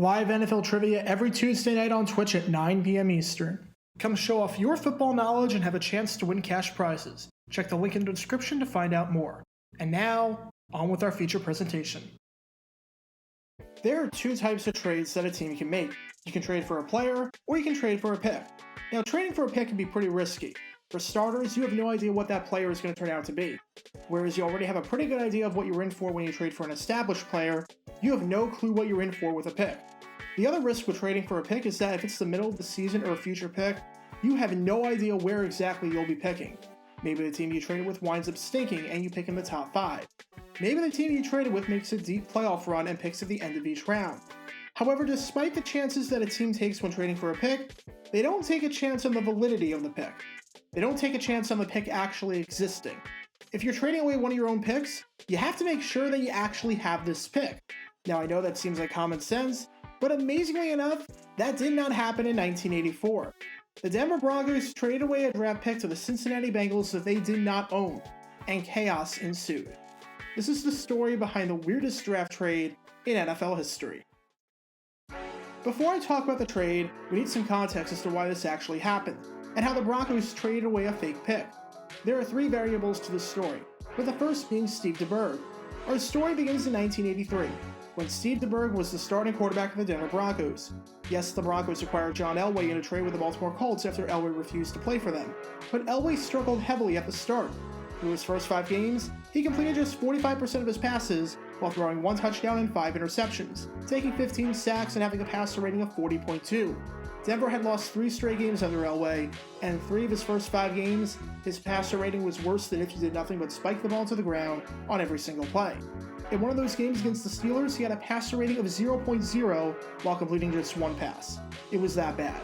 Live NFL trivia every Tuesday night on Twitch at 9 p.m. Eastern. Come show off your football knowledge and have a chance to win cash prizes. Check the link in the description to find out more. And now, on with our feature presentation. There are two types of trades that a team can make. You can trade for a player, or you can trade for a pick. Now, trading for a pick can be pretty risky. For starters, you have no idea what that player is going to turn out to be. Whereas you already have a pretty good idea of what you're in for when you trade for an established player, you have no clue what you're in for with a pick. The other risk with trading for a pick is that if it's the middle of the season or a future pick, you have no idea where exactly you'll be picking. Maybe the team you traded with winds up stinking and you pick in the top 5. Maybe the team you traded with makes a deep playoff run and picks at the end of each round. However, despite the chances that a team takes when trading for a pick, they don't take a chance on the validity of the pick. They don't take a chance on the pick actually existing. If you're trading away one of your own picks, you have to make sure that you actually have this pick. Now, I know that seems like common sense, but amazingly enough, that did not happen in 1984. The Denver Broncos traded away a draft pick to the Cincinnati Bengals that they did not own, and chaos ensued. This is the story behind the weirdest draft trade in NFL history. Before I talk about the trade, we need some context as to why this actually happened, and how the Broncos traded away a fake pick. There are 3 variables to this story, with the first being Steve DeBerg. Our story begins in 1983, when Steve DeBerg was the starting quarterback of the Denver Broncos. Yes, the Broncos acquired John Elway in a trade with the Baltimore Colts after Elway refused to play for them, but Elway struggled heavily at the start. Through his first 5 games, he completed just 45% of his passes, while throwing 1 touchdown and 5 interceptions, taking 15 sacks and having a passer rating of 40.2. Denver had lost 3 straight games under Elway, and in 3 of his first 5 games, his passer rating was worse than if he did nothing but spike the ball to the ground on every single play. In one of those games against the Steelers, he had a passer rating of 0.0 while completing just 1 pass. It was that bad.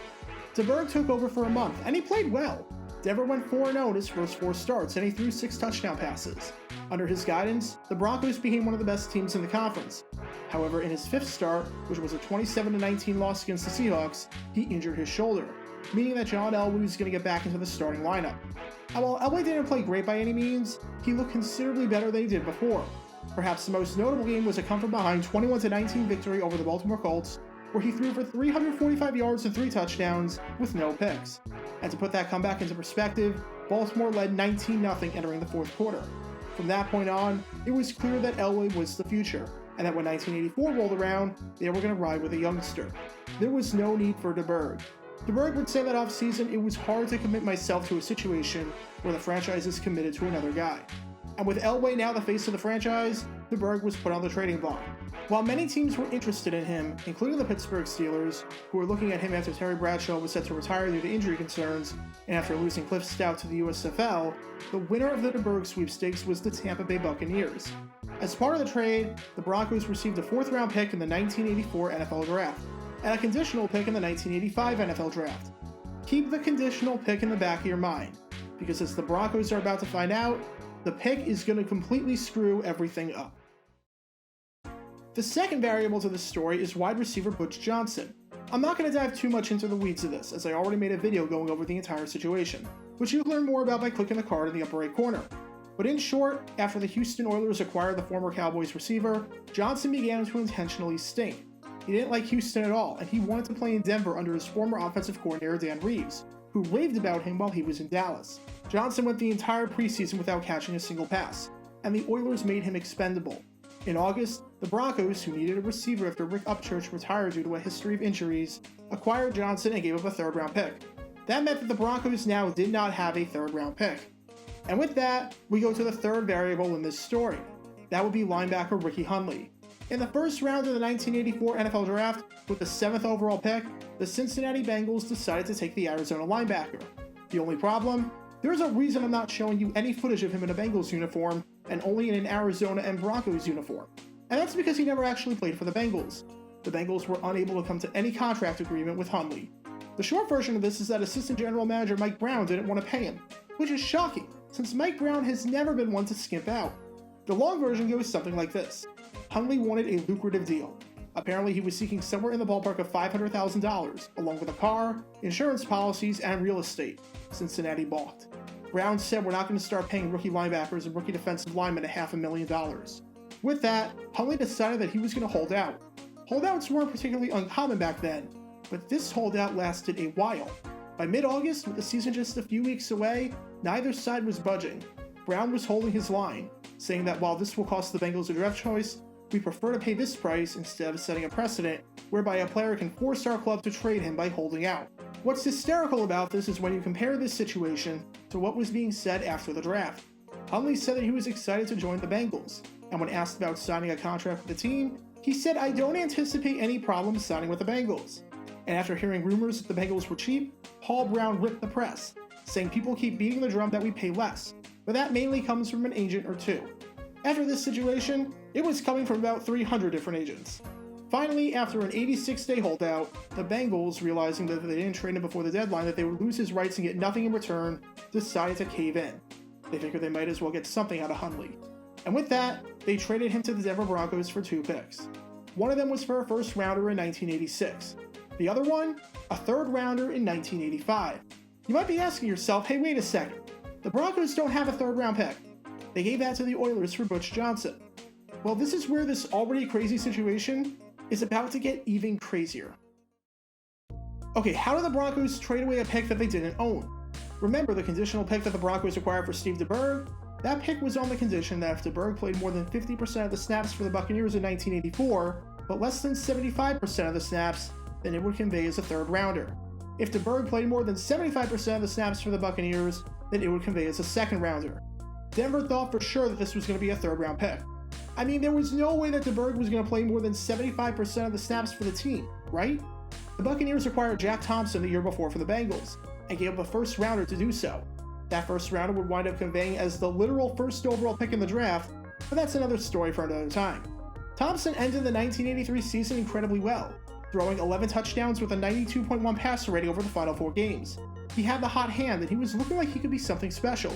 DeBerg took over for a month, and he played well. Denver went 4-0 in his first 4 starts, and he threw 6 touchdown passes. Under his guidance, the Broncos became one of the best teams in the conference. However, in his 5th start, which was a 27-19 loss against the Seahawks, he injured his shoulder, meaning that John Elway was going to get back into the starting lineup. And while Elway didn't play great by any means, he looked considerably better than he did before. Perhaps the most notable game was a come-from-behind 21-19 victory over the Baltimore Colts, where he threw for 345 yards and 3 touchdowns with no picks. And to put that comeback into perspective, Baltimore led 19-0 entering the 4th quarter. From that point on, it was clear that Elway was the future, and that when 1984 rolled around, they were going to ride with a youngster. There was no need for DeBerg. DeBerg would say that offseason, it was hard to commit myself to a situation where the franchise is committed to another guy. And with Elway now the face of the franchise, DeBerg was put on the trading block. While many teams were interested in him, including the Pittsburgh Steelers, who were looking at him after Terry Bradshaw was set to retire due to injury concerns, and after losing Cliff Stout to the USFL, the winner of the DeBerg sweepstakes was the Tampa Bay Buccaneers. As part of the trade, the Broncos received a 4th-round pick in the 1984 NFL Draft, and a conditional pick in the 1985 NFL Draft. Keep the conditional pick in the back of your mind, because as the Broncos are about to find out, the pick is going to completely screw everything up. The second variable to this story is wide receiver Butch Johnson. I'm not going to dive too much into the weeds of this, as I already made a video going over the entire situation, which you can learn more about by clicking the card in the upper right corner. But in short, after the Houston Oilers acquired the former Cowboys receiver, Johnson began to intentionally stink. He didn't like Houston at all, and he wanted to play in Denver under his former offensive coordinator Dan Reeves, who raved about him while he was in Dallas. Johnson went the entire preseason without catching a single pass, and the Oilers made him expendable. In August, the Broncos, who needed a receiver after Rick Upchurch retired due to a history of injuries, acquired Johnson and gave up a 3rd-round pick. That meant that the Broncos now did not have a 3rd-round pick. And with that, we go to the 3rd variable in this story. That would be linebacker Ricky Hunley. In the 1st round of the 1984 NFL Draft, with the 7th overall pick, the Cincinnati Bengals decided to take the Arizona linebacker. The only problem? There's a reason I'm not showing you any footage of him in a Bengals uniform, and only in an Arizona and Broncos uniform. And that's because he never actually played for the Bengals. The Bengals were unable to come to any contract agreement with Hunley. The short version of this is that Assistant General Manager Mike Brown didn't want to pay him, which is shocking, since Mike Brown has never been one to skimp out. The long version goes something like this. Hunley wanted a lucrative deal. Apparently he was seeking somewhere in the ballpark of $500,000, along with a car, insurance policies, and real estate. Cincinnati balked. Brown said, "We're not going to start paying rookie linebackers and rookie defensive linemen $500,000. With that, Hunley decided that he was going to hold out. Holdouts weren't particularly uncommon back then, but this holdout lasted a while. By mid-August, with the season just a few weeks away, neither side was budging. Brown was holding his line, saying that while this will cost the Bengals a draft choice, we prefer to pay this price instead of setting a precedent whereby a player can force our club to trade him by holding out. What's hysterical about this is when you compare this situation to what was being said after the draft. Hunley said that he was excited to join the Bengals, and when asked about signing a contract with the team, he said, "I don't anticipate any problems signing with the Bengals." And after hearing rumors that the Bengals were cheap, Paul Brown ripped the press, saying people keep beating the drum that we pay less, but that mainly comes from an agent or two. After this situation, it was coming from about 300 different agents. Finally, after an 86-day holdout, the Bengals, realizing that if they didn't trade him before the deadline that they would lose his rights and get nothing in return, decided to cave in. They figured they might as well get something out of Hunley. And with that, they traded him to the Denver Broncos for 2 picks. One of them was for a first rounder in 1986. The other one, a third rounder in 1985. You might be asking yourself, hey, wait a second. The Broncos don't have a third round pick. They gave that to the Oilers for Butch Johnson. Well, this is where this already crazy situation is about to get even crazier. Okay, how did the Broncos trade away a pick that they didn't own? Remember the conditional pick that the Broncos acquired for Steve DeBerg? That pick was on the condition that if DeBerg played more than 50% of the snaps for the Buccaneers in 1984, but less than 75% of the snaps, then it would convey as a third rounder. If DeBerg played more than 75% of the snaps for the Buccaneers, then it would convey as a second rounder. Denver thought for sure that this was going to be a third round pick. I mean, there was no way that DeBerg was going to play more than 75% of the snaps for the team, right? The Buccaneers acquired Jack Thompson the year before for the Bengals, and gave up a first rounder to do so. That first rounder would wind up conveying as the literal first overall pick in the draft, but that's another story for another time. Thompson ended the 1983 season incredibly well, throwing 11 touchdowns with a 92.1 passer rating over the final 4 games. He had the hot hand and he was looking like he could be something special.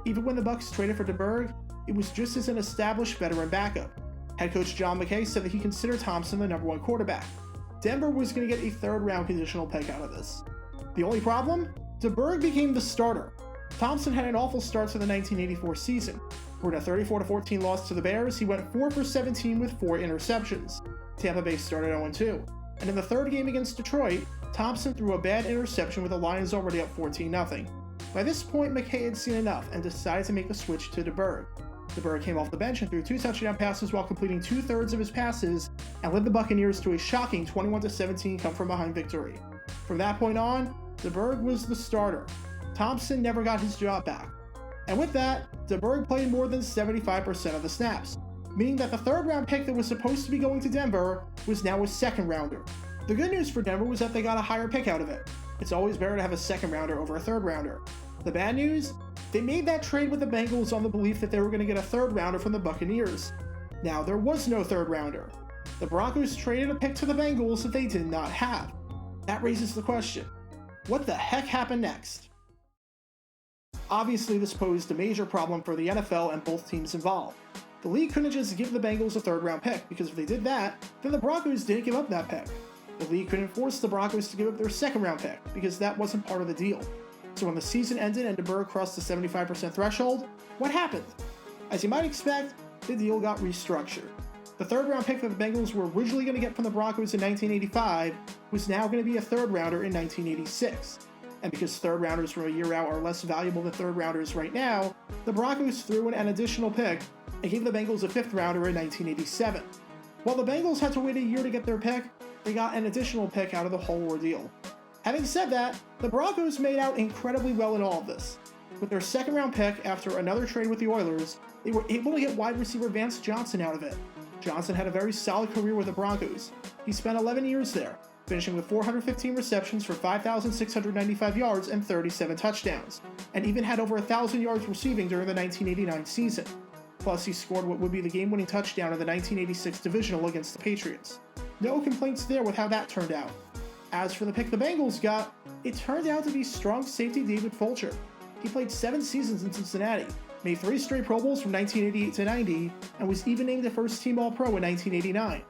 Even when the Bucs traded for DeBerg, it was just as an established veteran backup. Head coach John McKay said that he considered Thompson the number 1 quarterback. Denver was going to get a third round conditional pick out of this. The only problem? DeBerg became the starter. Thompson had an awful start to the 1984 season. For a 34-14 loss to the Bears, he went 4 for 17 with 4 interceptions. Tampa Bay started 0-2. And in the third game against Detroit, Thompson threw a bad interception with the Lions already up 14-0. By this point, McKay had seen enough and decided to make the switch to DeBerg. DeBerg came off the bench and threw 2 touchdown passes while completing 2/3 of his passes and led the Buccaneers to a shocking 21-17 come-from-behind victory. From that point on, DeBerg was the starter. Thompson never got his job back. And with that, DeBerg played more than 75% of the snaps, meaning that the third round pick that was supposed to be going to Denver was now a second rounder. The good news for Denver was that they got a higher pick out of it. It's always better to have a second rounder over a third rounder. The bad news? They made that trade with the Bengals on the belief that they were going to get a third rounder from the Buccaneers. Now, there was no third rounder. The Broncos traded a pick to the Bengals that they did not have. That raises the question, what the heck happened next? Obviously, this posed a major problem for the NFL and both teams involved. The league couldn't just give the Bengals a third round pick, because if they did that, then the Broncos didn't give up that pick. The league couldn't force the Broncos to give up their second round pick, because that wasn't part of the deal. So when the season ended and DeBerg crossed the 75% threshold, what happened? As you might expect, the deal got restructured. The third round pick that the Bengals were originally going to get from the Broncos in 1985 was now going to be a third rounder in 1986. And because third rounders from a year out are less valuable than third rounders right now, the Broncos threw in an additional pick and gave the Bengals a fifth rounder in 1987. While the Bengals had to wait a year to get their pick, they got an additional pick out of the whole ordeal. Having said that, the Broncos made out incredibly well in all of this. With their second round pick after another trade with the Oilers, they were able to get wide receiver Vance Johnson out of it. Johnson had a very solid career with the Broncos. He spent 11 years there, finishing with 415 receptions for 5,695 yards and 37 touchdowns, and even had over 1,000 yards receiving during the 1989 season. Plus, he scored what would be the game-winning touchdown in the 1986 divisional against the Patriots. No complaints there with how that turned out. As for the pick the Bengals got, it turned out to be strong safety David Fulcher. He played 7 seasons in Cincinnati, made 3 straight Pro Bowls from 1988 to 90, and was even named a first-team All-Pro in 1989.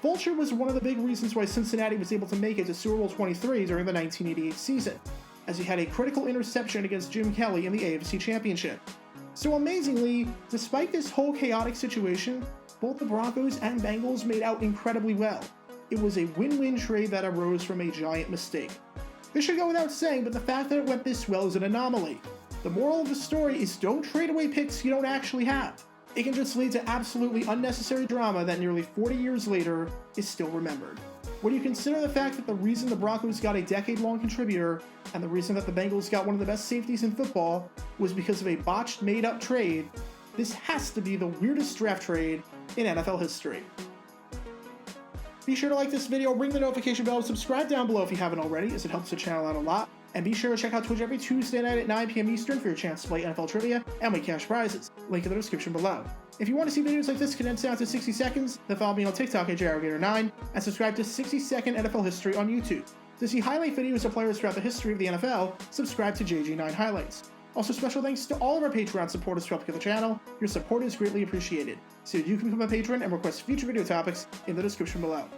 Fulcher was one of the big reasons why Cincinnati was able to make it to Super Bowl 23 during the 1988 season, as he had a critical interception against Jim Kelly in the AFC Championship. So amazingly, despite this whole chaotic situation, both the Broncos and Bengals made out incredibly well. it was a win-win trade that arose from a giant mistake. This should go without saying, but the fact that it went this well is an anomaly. The moral of the story is don't trade away picks you don't actually have. It can just lead to absolutely unnecessary drama that nearly 40 years later is still remembered. When you consider the fact that the reason the Broncos got a decade-long contributor and the reason that the Bengals got one of the best safeties in football was because of a botched, made-up trade, this has to be the weirdest draft trade in NFL history. Be sure to like this video, ring the notification bell, and subscribe down below if you haven't already, as it helps the channel out a lot. And be sure to check out Twitch every Tuesday night at 9 p.m. Eastern for your chance to play NFL trivia and win cash prizes. Link in the description below. If you want to see videos like this condensed down to 60 seconds, then follow me on TikTok at JRogator9 and subscribe to 60-Second NFL History on YouTube. To see highlight videos of players throughout the history of the NFL, subscribe to JG9 Highlights. Also, special thanks to all of our Patreon supporters for helping the channel. Your support is greatly appreciated. So you can become a patron and request future video topics in the description below.